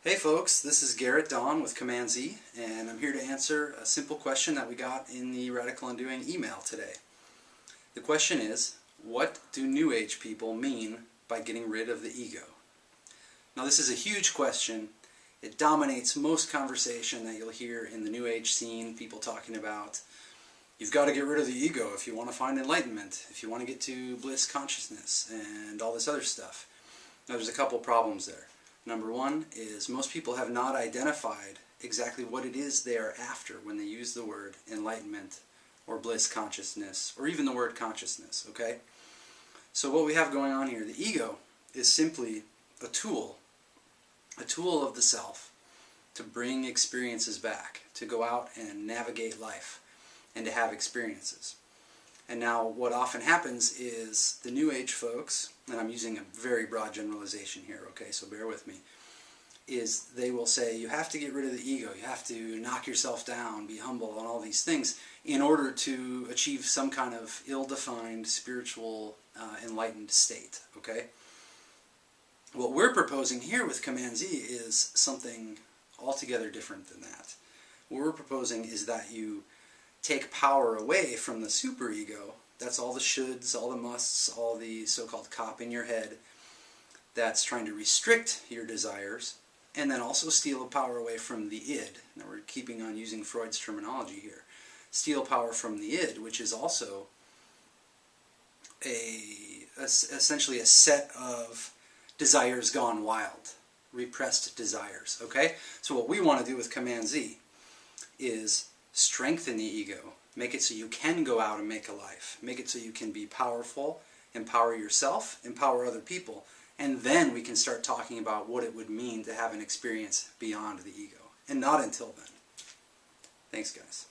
Hey folks, this is Garrett Daun with Command Z, and I'm here to answer a simple question that we got in the Radical Undoing email today. The question is, what do New Age people mean by getting rid of the ego? Now this is a huge question. It dominates most conversation that you'll hear in the New Age scene, people talking about you've got to get rid of the ego if you want to find enlightenment, if you want to get to bliss consciousness, and all this other stuff. Now there's a couple problems there. Number one is most people have not identified exactly what it is they are after when they use the word enlightenment or bliss consciousness or even the word consciousness, okay? So what we have going on here, the ego is simply a tool of the self to bring experiences back, to go out and navigate life and to have experiences. And now what often happens is the New Age folks, and I'm using a very broad generalization here, okay, so bear with me, is they will say you have to get rid of the ego, you have to knock yourself down, be humble, and all these things in order to achieve some kind of ill-defined spiritual enlightened state, okay? What we're proposing here with Command Z is something altogether different than that. What we're proposing is that you take power away from the superego. That's all the shoulds, all the musts, all the so-called cop in your head that's trying to restrict your desires, and then also steal the power away from the id. Now we're keeping on using Freud's terminology here. Steal power from the id, which is also essentially a set of desires gone wild, repressed desires, okay? So what we want to do with Command Z is strengthen the ego, make it so you can go out and make a life, make it so you can be powerful, empower yourself, empower other people, and then we can start talking about what it would mean to have an experience beyond the ego, and not until then. Thanks guys.